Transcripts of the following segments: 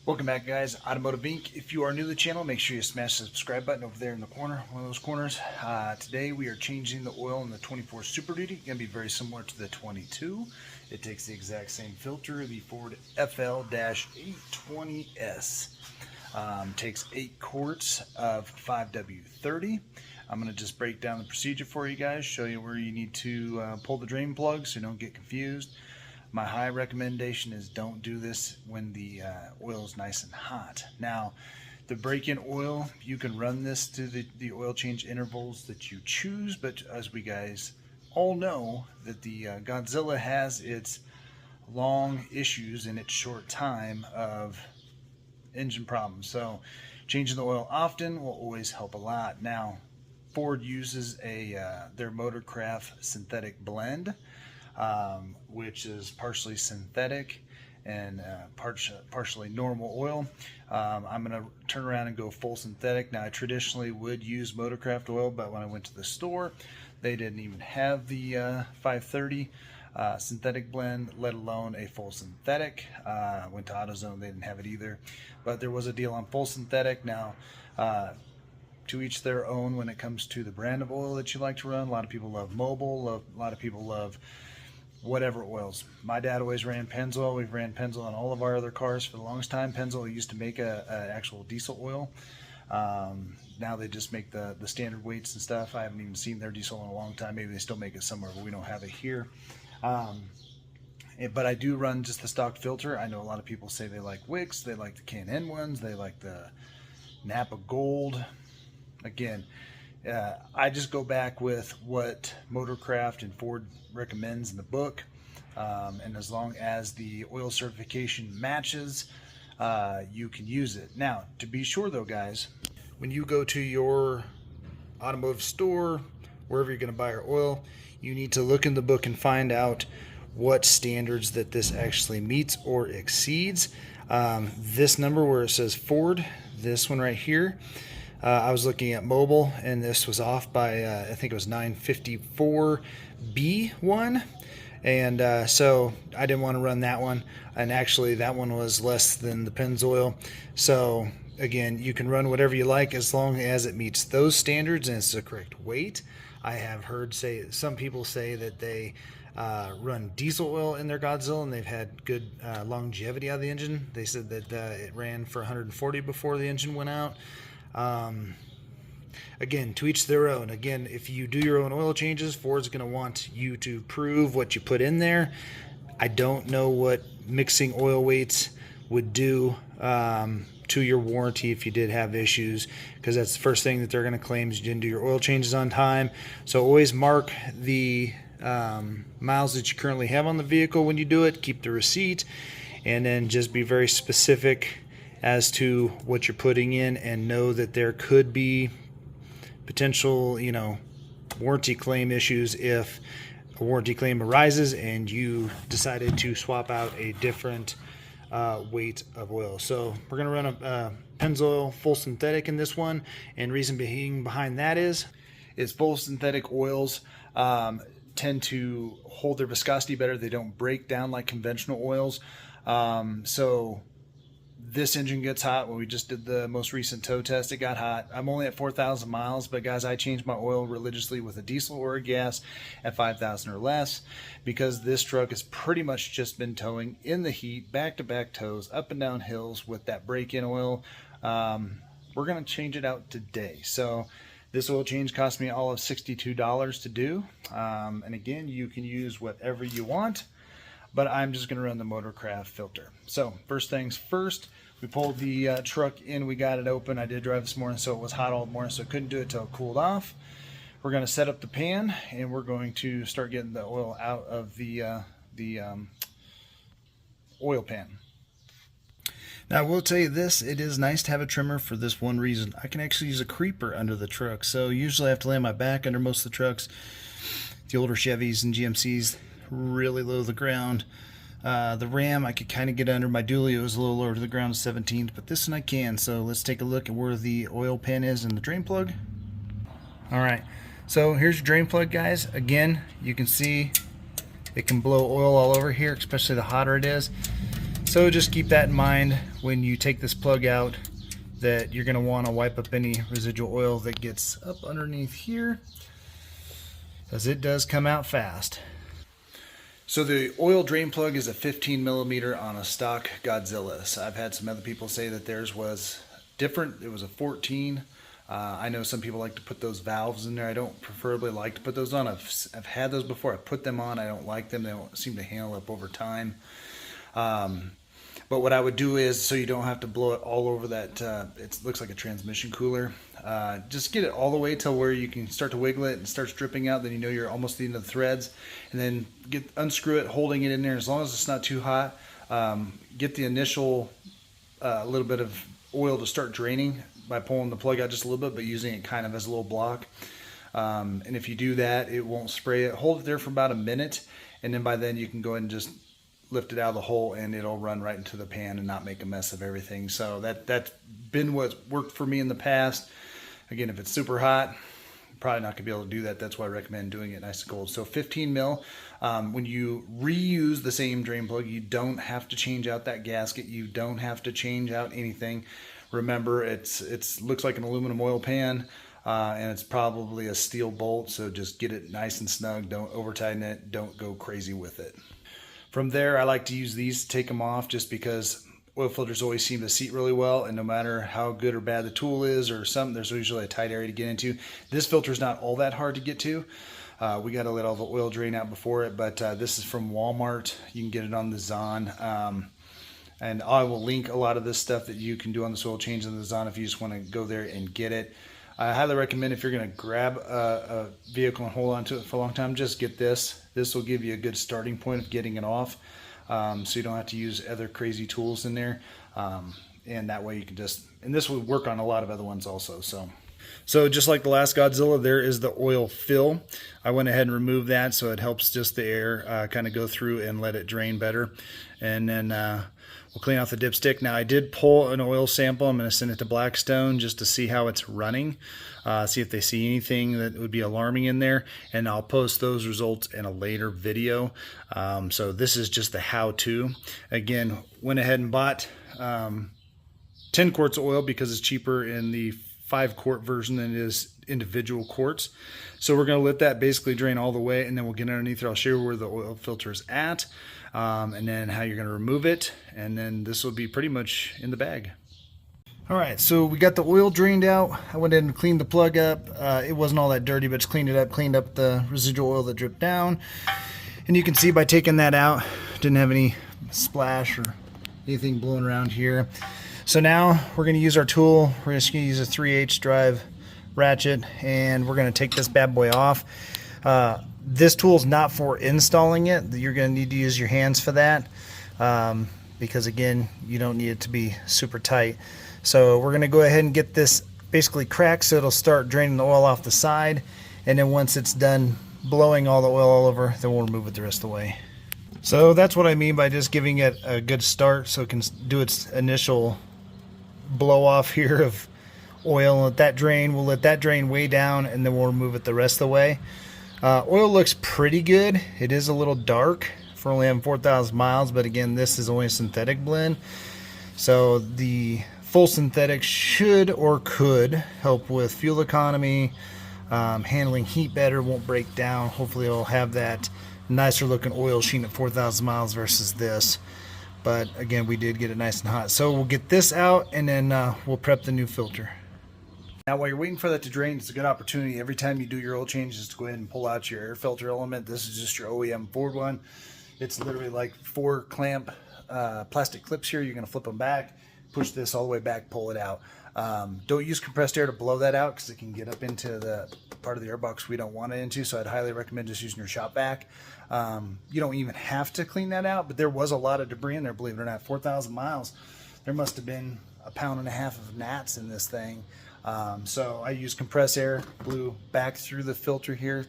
Welcome back, guys. Automotive Inc. If you are new to the channel, make sure you smash the subscribe button over there in the corner, one of those corners. Today we are changing the oil in the 24 Super Duty. It's going to be very similar to the 22. It takes the exact same filter, the Ford FL-820S. Takes 8 quarts of 5W30. I'm going to just break down the procedure for you guys, show you where you need to pull the drain plug so you don't get confused. My high recommendation is don't do this when the oil is nice and hot. Now, the break-in oil, you can run this to the oil change intervals that you choose, but as we guys all know, that the Godzilla has its long issues in its short time of engine problems. So changing the oil often will always help a lot. Now, Ford uses their motorcraft synthetic blend, which is partially synthetic and partially normal oil. I'm going to turn around and go full synthetic. Now, I traditionally would use motorcraft oil, but when I went to the store, they didn't even have the 530 synthetic blend, let alone a full synthetic. Went to AutoZone, they didn't have it either, but there was a deal on full synthetic. Now, to each their own when it comes to the brand of oil that you like to run. A lot of people love Mobil, a lot of people love whatever oils. My dad always ran Pennzoil. We've ran Pennzoil on all of our other cars for the longest time. Pennzoil used to make a actual diesel oil. Now they just make the standard weights and stuff. I haven't even seen their diesel in a long time. Maybe they still make it somewhere, but we don't have it here. But I do run just the stock filter. I know a lot of people say they like Wicks, they like the K&N ones, they like the Napa Gold. Again, I just go back with what Motorcraft and Ford recommends in the book, and as long as the oil certification matches, you can use it. Now, to be sure though, guys, when you go to your automotive store, wherever you're going to buy your oil, you need to look in the book and find out what standards that this actually meets or exceeds. This number where it says Ford, this one right here, I was looking at Mobil, and this was off by, I think it was 954B1, and so I didn't want to run that one, and actually that one was less than the Pennzoil. So again, you can run whatever you like as long as it meets those standards and it's the correct weight. I have heard some people say that they run diesel oil in their Godzilla and they've had good longevity out of the engine. They said that it ran for 140 before the engine went out. Again, to each their own. Again, if you do your own oil changes, Ford's going to want you to prove what you put in there. I don't know what mixing oil weights would do to your warranty if you did have issues, because that's the first thing that they're going to claim is you didn't do your oil changes on time. So always mark the miles that you currently have on the vehicle when you do it. Keep the receipt, and then just be very specific as to what you're putting in, and know that there could be potential, warranty claim issues if a warranty claim arises and you decided to swap out a different weight of oil. So we're going to run a Pennzoil full synthetic in this one, and reason being behind that is full synthetic oils tend to hold their viscosity better. They don't break down like conventional oils. So this engine gets hot. When we just did the most recent tow test, it got hot. I'm only at 4,000 miles, but guys, I change my oil religiously with a diesel or a gas at 5,000 or less, because this truck has pretty much just been towing in the heat, back-to-back tows, up and down hills with that break-in oil. We're going to change it out today. So this oil change cost me all of $62 to do. And again, you can use whatever you want, but I'm just going to run the Motorcraft filter. So first things first, we pulled the truck in, we got it open. I did drive this morning, so it was hot all morning, so I couldn't do it till it cooled off. We're going to set up the pan, and we're going to start getting the oil out of the oil pan. Now, I will tell you this, it is nice to have a trimmer for this one reason. I can actually use a creeper under the truck, so usually I have to lay my back under most of the trucks. The older Chevys and GMCs, really low to the ground. The Ram, I could kind of get under. My Dually, it was a little lower to the ground, 17th, but this one I can. So let's take a look at where the oil pan is in the drain plug. Alright, so here's your drain plug, guys. Again, you can see it can blow oil all over here, especially the hotter it is. So just keep that in mind when you take this plug out, that you're going to want to wipe up any residual oil that gets up underneath here, as it does come out fast. So the oil drain plug is a 15 millimeter on a stock Godzilla. So I've had some other people say that theirs was different. It was a 14. I know some people like to put those valves in there. I don't preferably like to put those on. I've had those before. I put them on. I don't like them. They don't seem to handle up over time. But what I would do is, so you don't have to blow it all over that, it looks like a transmission cooler. Just get it all the way till where you can start to wiggle it and starts dripping out. Then you know you're almost at the end of the threads. And then unscrew it, holding it in there as long as it's not too hot. Get the initial little bit of oil to start draining by pulling the plug out just a little bit, but using it kind of as a little block. And if you do that, it won't spray it. Hold it there for about a minute, and then by then you can go ahead and just lift it out of the hole, and it'll run right into the pan and not make a mess of everything. So that's been what's worked for me in the past. Again, if it's super hot, you're probably not gonna be able to do that. That's why I recommend doing it nice and cold. So 15 mil. When you reuse the same drain plug, you don't have to change out that gasket. You don't have to change out anything. Remember, it looks like an aluminum oil pan, and it's probably a steel bolt. So just get it nice and snug. Don't over tighten it. Don't go crazy with it. From there, I like to use these to take them off, just because oil filters always seem to seat really well, and no matter how good or bad the tool is or something, there's usually a tight area to get into. This filter is not all that hard to get to. We got to let all the oil drain out before it, but this is from Walmart. You can get it on the Zon. And I will link a lot of this stuff that you can do on this oil change in the Zon if you just want to go there and get it. I highly recommend, if you're going to grab a vehicle and hold on to it for a long time, just get this. This will give you a good starting point of getting it off, so you don't have to use other crazy tools in there. And that way you can just, and this will work on a lot of other ones also. So just like the last Godzilla, there is the oil fill. I went ahead and removed that, so it helps just the air kind of go through and let it drain better. And then we'll clean off the dipstick. Now I did pull an oil sample. I'm going to send it to Blackstone just to see how it's running, see if they see anything that would be alarming in there, and I'll post those results in a later video. So this is just the how-to. Again, went ahead and bought 10 quarts of oil because it's cheaper in the 5-quart version than it is individual quarts. So we're going to let that basically drain all the way, and then we'll get underneath it. I'll show you where the oil filter is at, and then how you're going to remove it, and then this will be pretty much in the bag. All right, so we got the oil drained out. I went in and cleaned the plug up. It wasn't all that dirty, but just cleaned up the residual oil that dripped down. And you can see by taking that out, didn't have any splash or anything blowing around here. So now we're going to use our tool. We're just going to use a 3/8 drive ratchet, and we're going to take this bad boy off. This tool is not for installing it. You're going to need to use your hands for that, because again, you don't need it to be super tight. So we're going to go ahead and get this basically cracked so it'll start draining the oil off the side, and then once it's done blowing all the oil all over, then we'll remove it the rest of the way. So that's what I mean by just giving it a good start so it can do its initial blow off here of oil and let that drain. We'll let that drain way down, and then we'll remove it the rest of the way. Oil looks pretty good. It is a little dark for only having 4,000 miles, but again, this is only a synthetic blend. So the full synthetic should or could help with fuel economy, handling heat better, won't break down. Hopefully it'll have that nicer looking oil sheen at 4,000 miles versus this. But again, we did get it nice and hot. So we'll get this out, and then we'll prep the new filter. Now while you're waiting for that to drain, it's a good opportunity every time you do your oil changes to go ahead and pull out your air filter element. This is just your OEM Ford one. It's literally like 4 clamp plastic clips here. You're going to flip them back, push this all the way back, pull it out. Don't use compressed air to blow that out because it can get up into the part of the airbox we don't want it into, so I'd highly recommend just using your shop vac. You don't even have to clean that out, but there was a lot of debris in there, believe it or not. 4,000 miles, there must have been 1.5 pounds of gnats in this thing. So I use compressed air, blew back through the filter here,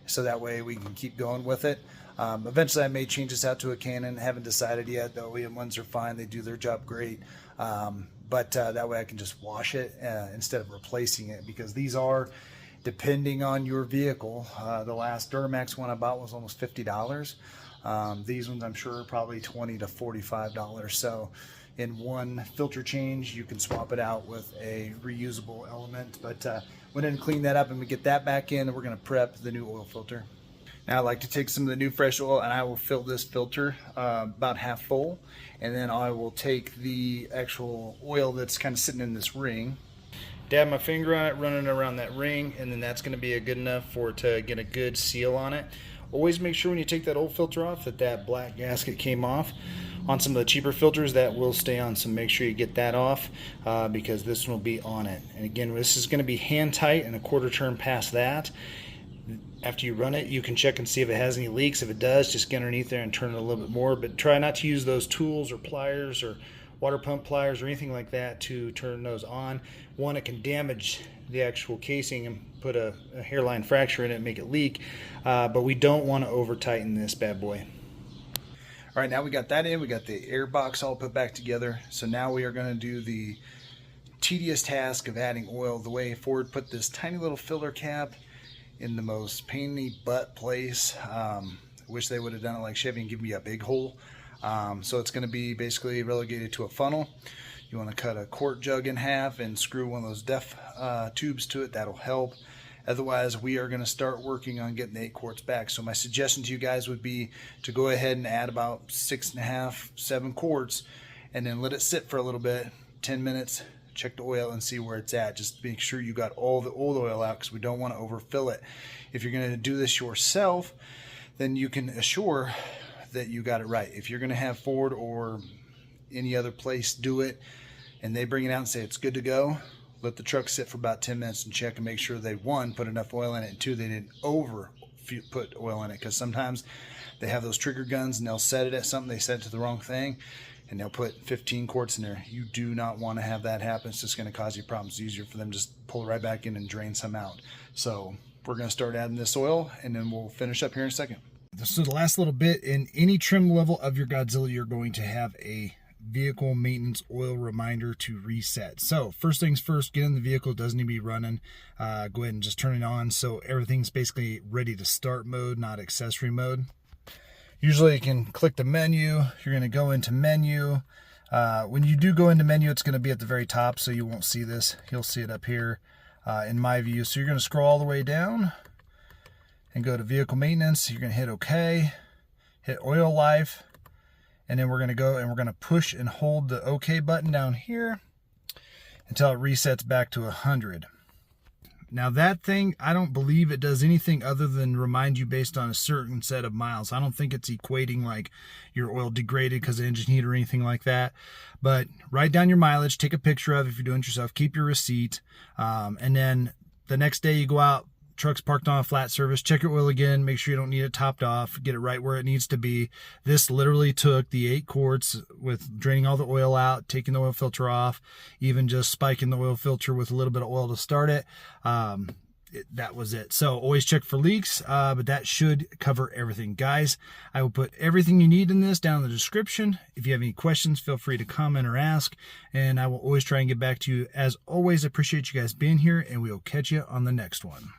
so that way we can keep going with it. Eventually I may change this out to a Canon. Haven't decided yet. The OEM ones are fine. They do their job great. But that way I can just wash it instead of replacing it, because these are, depending on your vehicle, the last Duramax one I bought was almost $50. These ones I'm sure are probably $20 to $45. So in one filter change, you can swap it out with a reusable element. But went in and cleaned that up, and we get that back in, and we're going to prep the new oil filter. Now I like to take some of the new fresh oil, and I will fill this filter about half full, and then I will take the actual oil that's kind of sitting in this ring, dab my finger on it, running around that ring, and then that's going to be good enough for it to get a good seal on it. Always make sure when you take that old filter off that that black gasket came off. On some of the cheaper filters that will stay on, so make sure you get that off because this one will be on it. And again, this is going to be hand tight and a quarter turn past that. After you run it, you can check and see if it has any leaks. If it does, just get underneath there and turn it a little bit more, but try not to use those tools or pliers or water pump pliers or anything like that to turn those on. One, it can damage the actual casing and put a hairline fracture in it and make it leak, but we don't want to over tighten this bad boy. All right, now we got that in, we got the air box all put back together. So now we are going to do the tedious task of adding oil. The way Ford put this tiny little filler cap in the most pain in the butt place. Wish they would have done it like Chevy and give me a big hole. So it's going to be basically relegated to a funnel. You want to cut a quart jug in half and screw one of those def tubes to it. That'll help. Otherwise, we are going to start working on getting the 8 quarts back. So my suggestion to you guys would be to go ahead and add about 6.5, 7 quarts, and then let it sit for a little bit, 10 minutes, check the oil and see where it's at. Just make sure you got all the old oil out, because we don't want to overfill it. If you're going to do this yourself, then you can assure that you got it right. If you're going to have Ford or any other place do it, and they bring it out and say it's good to go, let the truck sit for about 10 minutes and check and make sure they, one, put enough oil in it, and two, they didn't over put oil in it, because sometimes they have those trigger guns and they'll set it at something, they set it to the wrong thing, and they'll put 15 quarts in there. You do not want to have that happen. It's just going to cause you problems. It's easier for them to just pull it right back in and drain some out. So we're going to start adding this oil, and then we'll finish up here in a second. So the last little bit, in any trim level of your Godzilla, you're going to have a vehicle maintenance oil reminder to reset. So first things first, get in the vehicle. It doesn't need to be running. Go ahead and just turn it on so everything's basically ready to start mode, not accessory mode. Usually you can click the menu. You're going to go into menu. When you do go into menu, it's going to be at the very top, so you won't see this. You'll see it up here in my view. So you're going to scroll all the way down and go to vehicle maintenance. You're going to hit OK, hit oil life, and then we're going to go and we're going to push and hold the OK button down here until it resets back to 100. Now that thing, I don't believe it does anything other than remind you based on a certain set of miles. I don't think it's equating like your oil degraded because of engine heat or anything like that. But write down your mileage, take a picture of it if you're doing it yourself, keep your receipt, and then the next day you go out, truck's parked on a flat surface, check your oil again, make sure you don't need it topped off, get it right where it needs to be. This literally took the 8 quarts with draining all the oil out, taking the oil filter off, even just spiking the oil filter with a little bit of oil to start it. That was it. So always check for leaks, but that should cover everything. Guys, I will put everything you need in this down in the description. If you have any questions, feel free to comment or ask, and I will always try and get back to you. As always, I appreciate you guys being here, and we will catch you on the next one.